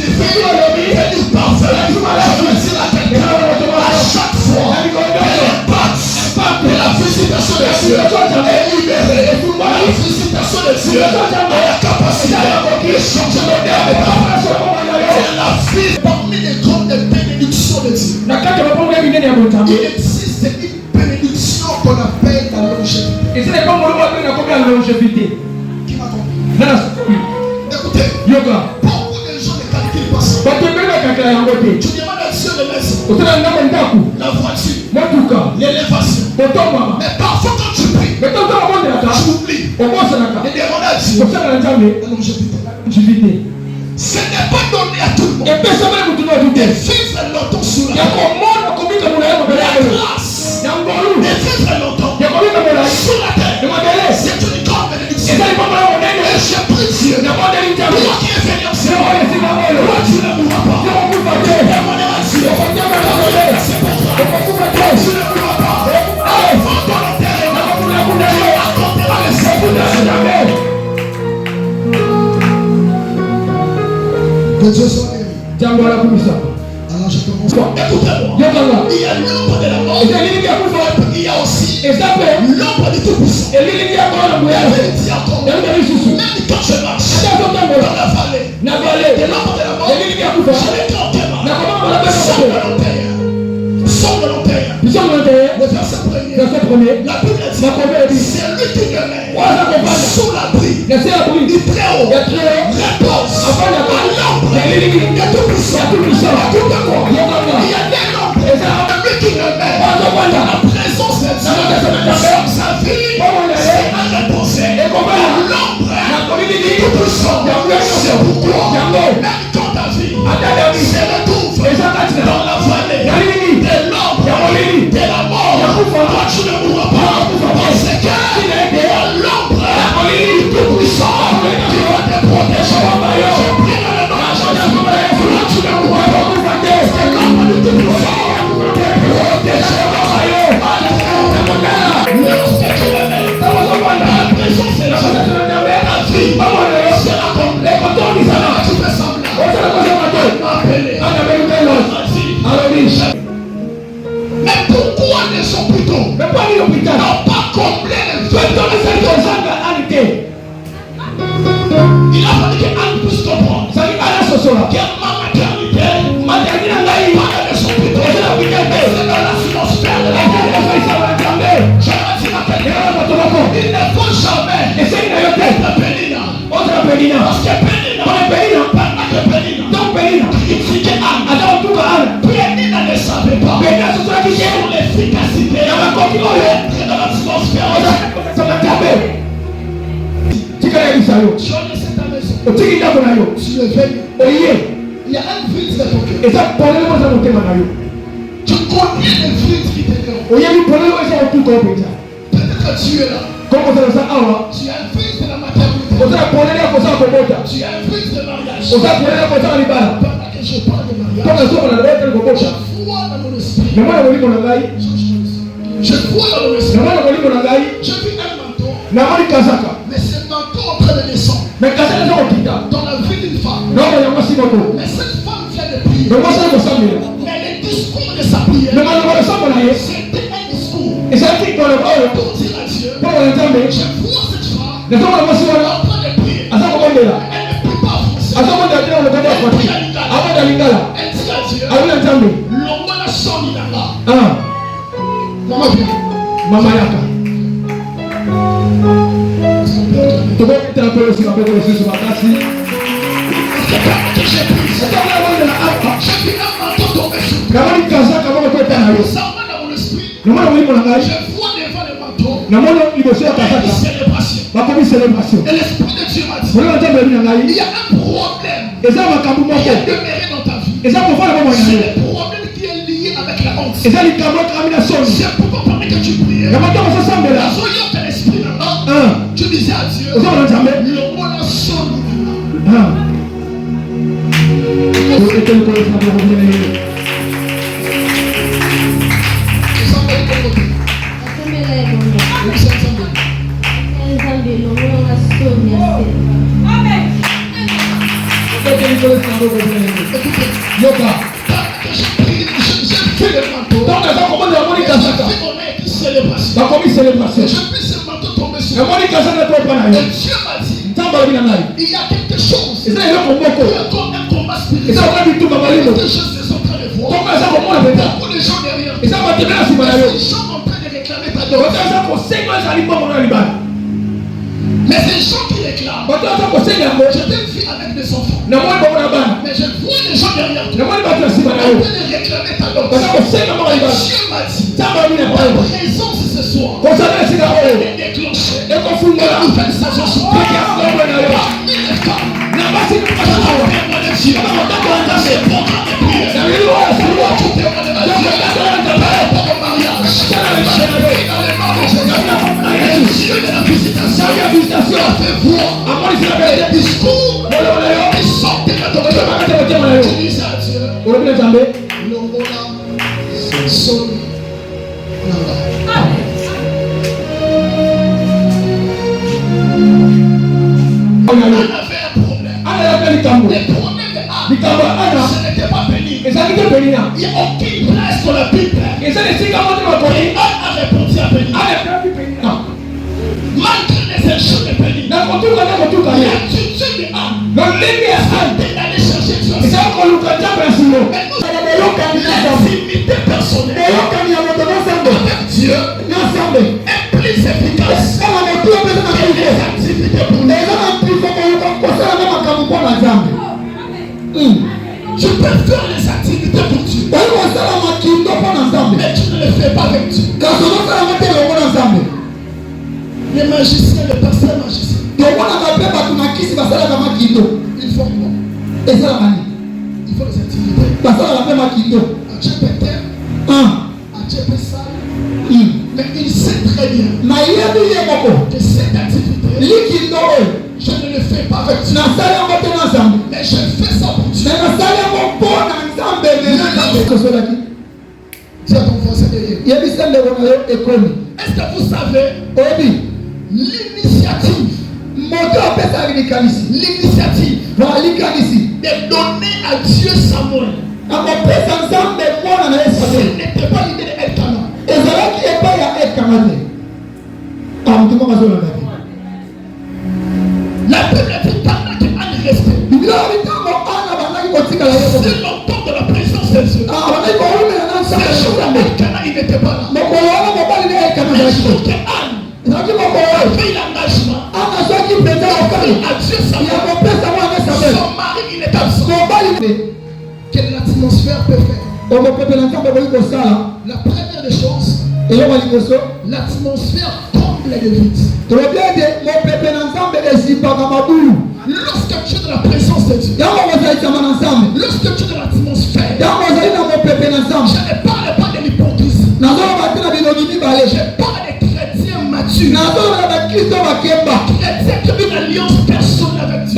signifie venir parfait. Je veux dire à quelqu'un, à chaque fois, et la visitation de Dieu est libérée. La visitation de Dieu a la capacité de changer le dernier et la vie parmi les grandes bénédictions de Dieu. Il existe une bénédiction qu'on appelle la longévité. Qui m'a compris? Écoutez, beaucoup de gens ne calculent pas ça. Tu demandes à Dieu de maison, la voiture, l'élévation. Mais parfois quand tu pries, tu oublies de demander à Dieu la longévité. Ce n'est pas donné à tout le monde de vivre longtemps sous la grâce de vivre longtemps sous la terre. C'est une grande bénédiction. Et je prie Dieu, toi qui es venu en Seigneur, toi tu ne mourras pas. Demandez à Dieu, c'est pour toi. Tu ne mourras pas. Avant ton enterrement, Dieu accordera les secours. Que Dieu soit béni. Alors je commence. Écoutez-moi. Il y a l'ombre de la mort. Il y a aussi l'ombre du Tout-Puissant. Et il dit encore, même quand je marche dans la vallée de l'ombre de la mort, je l'ai dans tes mains. Sans volontaire. Le verset premier. La Bible dit, c'est lui qui me met sous l'abri du Très-Haut. Réponse à l'ombre de Tout-Puissant. Écoute-moi. Il y a des ombres. C'est lui qui me met dans la présence de Dieu. Sa vie, c'est à réponser à l'ombre du Tout-Puissant. C'est pourquoi, même quand ta vie se retrouve dans la vallée de l'ombre de la mort, toi tu ne mourras pas. Parce que il y a l'ombre du Tout-Puissant qui va te protéger. Je prie dans le nom de Jésus. Toi tu ne mourras pas. C'est l'ombre du Tout-Puissant te protégera. Lorsque tu le mets dans la présence de la vie sera complète. Tu fais semblant. M'appeler. Mais pourquoi ne sont plutôt n'ont pas comblé les vœux dans les années? Il a fallu que Anne puisse comprendre que ma maternité, pas ne sont plutôt c'est dans la atmosphère de la terre. Je vais dire à quelqu'un, il ne faut jamais être Pénina. Parce que Pénina critiquait Anne. Pénina ne savait pas sur l'efficacité d'entrer dans l'atmosphère. Tu as laissé ta maison. Tu es venu. Il y a un vide dans ton cœur. Tu connais les vides qui te dérangent. Peut-être que tu es là. Tu as un vide de la maternité. Tu as un vide de mariage. Pendant que je parle de mariage, je vois dans mon esprit. Je vois dans mon esprit. Je vis un manteau. Mais ce manteau en train de descendre dans la vie d'une femme. Mais cette femme vient de prier. Mais le discours de sa prière, c'était un discours pour dire à Dieu, je vois cette femme en train de prier. Elle ne prie pas français. Elle dit à Dieu, l'homme la sonne là-bas. Maman Yaka. Tu vas être un peu aussi, sur ma place. Je vois devant le manteau une célébration. Et l'esprit de Dieu m'a dit, il y a un problème qui est demeuré dans ta vie. C'est le problème qui est lié avec la honte. C'est pourquoi pendant que tu priais, dans l'esprit là-bas, tu disais à Dieu, le mot la sonne. Yoka. J'ai fait le manteau. Donc, comment on a mis Kazaka? On a célébration. Bah, comment célébration? Je puis ce manteau tomber sur moi. Et Dieu m'a dit, il y a quelque chose. Et ça, il y a un combat spirituel. Et ça, on va dire tout, Quelque chose se sont en train de voir. Comment ça, comment on a fait ça? Beaucoup de gens derrière. Et ça va te mettre à les gens sont en train de réclamer ta douleur. Mais ces gens qui réclament. Je t'ai vu avec des enfants. Mais je vois les gens derrière toi. En train de réclamer ta douleur. Dieu m'a dit. Ta présence ce soir. Elle est déclenchée. Une nouvelle sagesse. Parmi les femmes. Ce n'était pas béni. Il n'y a aucune place dans la Bible. Anne a répondu à béni. Malgré les échecs de béni. L'attitude de Anne. C'est d'aller chercher Dieu. L'intimité personnelle avec Dieu est plus efficace que les activités pour nous. Tu peux faire les activités pour Dieu. Mais tu ne les fais pas avec Dieu. Les magiciens, les pasteurs magiciens. Ils font quoi? Ils font les activités. Dieu peut t'aimer. Dieu peut ça. Mais il sait très bien que cette activité, je ne le fais pas avec Dieu. Mais je fais ça pour Dieu. Dieu a ton voisin derrière. Est-ce que vous savez l'initiative de donner à Dieu Samuel? Ce n'était pas l'idée de Elkana. La Bible dit pendant qu'Anne restait. C'est longtemps de la présence de Dieu. Ces jours d'Elkana, il n'était pas là. Mais le jour qu'Anne a pris l'engagement à Dieu Samuel, son mari il est absent. Quelle l'atmosphère peut faire? La première des choses, l'atmosphère comble de vide. Lorsque tu es dans la présence de Dieu, lorsque tu es dans l'atmosphère, je ne parle pas de l'hypocrisie. Je parle des chrétiens matures. Chrétiens qui ont une alliance personnelle avec Dieu.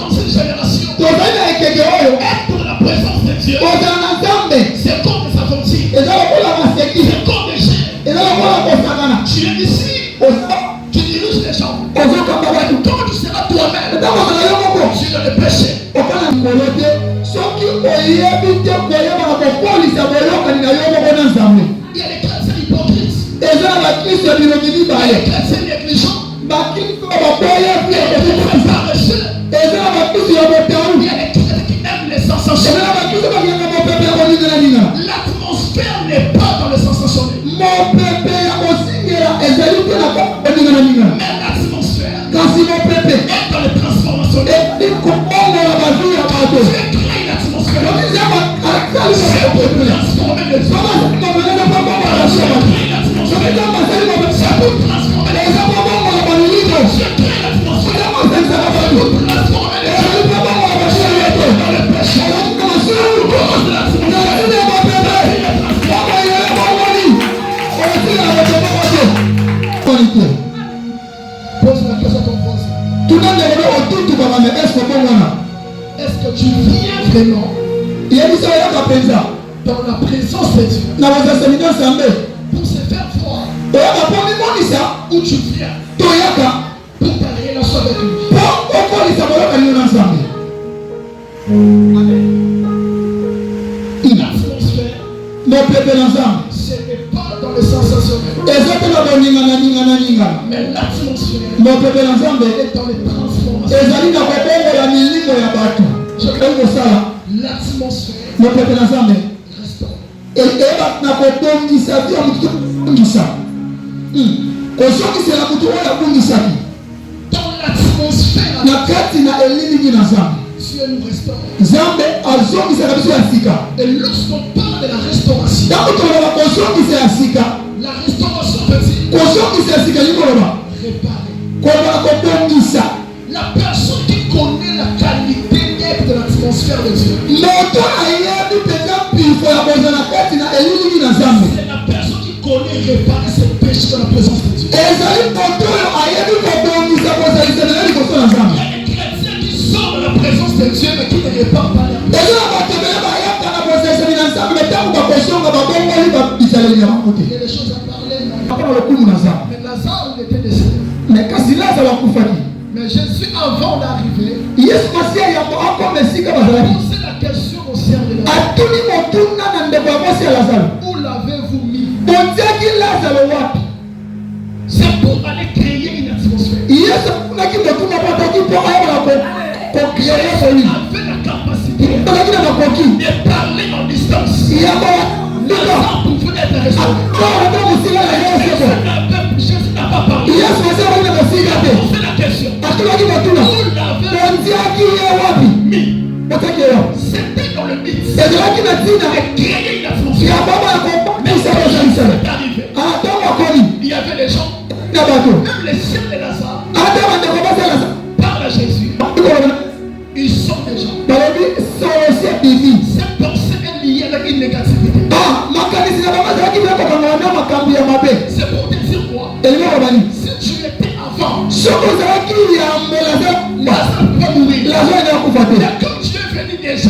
Dans cette génération, être dans la présence de Dieu, c'est comme des aventures, c'est comme des gens. Tu es ici, tu diriges les gens. Quand tu seras toi-même, tu es dans le péché. Il y a les chrétiens hypocrites. Il y a les chrétiens négligents. Il y a les paresseux. Il y a les chrétiens qui aiment les sensations. L'atmosphère n'est pas dans les sensations. Mais l'atmosphère est dans les transformations. Tu crées l'atmosphère. C'est pour transformer les gens. Pose la question à ton voisin. Est-ce que tu viens vraiment dans la présence de Dieu pour se faire voir où tu viens pour ta relation avec lui? Une atmosphère. Ce n'est pas dans le sensationnel. Mais l'atmosphère est dans les transformations. L'atmosphère dans l'atmosphère, Dieu nous restaure. Et lorsqu'on parle de la restauration, la restauration veut dire réparer. La personne qui connaît la qualité de l'atmosphère de Dieu, c'est la personne qui connaît réparer ses péchés dans la présence de Dieu. Il y a des chrétiens qui sont dans la présence de Dieu mais qui ne réparent pas leur péché. Il y a des choses à parler. Mais Lazare était décédé. Mais Jésus, avant d'arriver, il a posé la question au ciel de Lazare. Où l'avez-vous mis? C'est pour aller créer une atmosphère. Il avait la capacité de parler en distance. Lazare pouvait être restauré. Jésus n'a pas parlé. Il a posé la question. Où l'avez-vous mis? C'était dans le mythe. De créer une atmosphère. Mais c'est arrivé. Il y avait les gens, même les ciels de Lazare, par la Jésus, ils sont des gens. Cette pensée est liée avec une négativité. C'est pour te dire quoi? Si tu étais avant, Lazare pouvait mourir. Mais comme tu es venu déjà,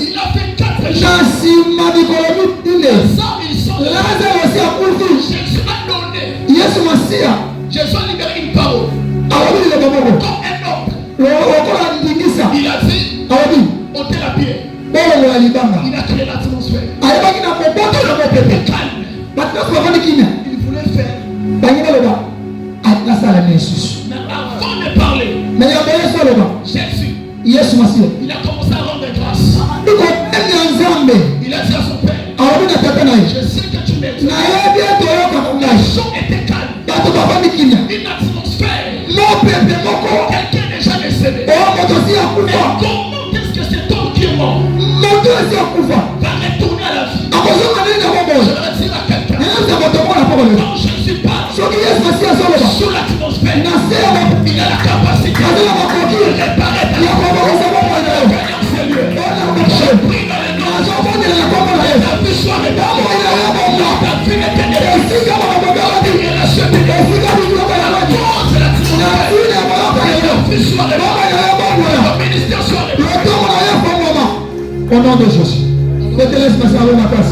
il a fait 4 jours. Lazare, ils sont là. Jésus a donné. Jésus a libéré une parole. Comme un homme. Il a dit, ôtez la pierre. Il a créé l'atmosphère. Calme. Il voulait faire. Mais avant de parler, Jésus, il a commencé à rendre grâce. Il a dit à son père, je sais que tu m'aides. Les gens étaient calmes. Une atmosphère. Quelqu'un est déjà décédé. Mais comment est-ce que cet homme qui est mort va retourner à la vie? Je vais dire à quelqu'un, quand Jésus parle sur l'atmosphère, il a la capacité de réparer ta vie. Je prie dans le nom de Jésus. Ta vie soit réparée. Ta vie n'était pas au nom de Jésus. Je te laisse passer à la place.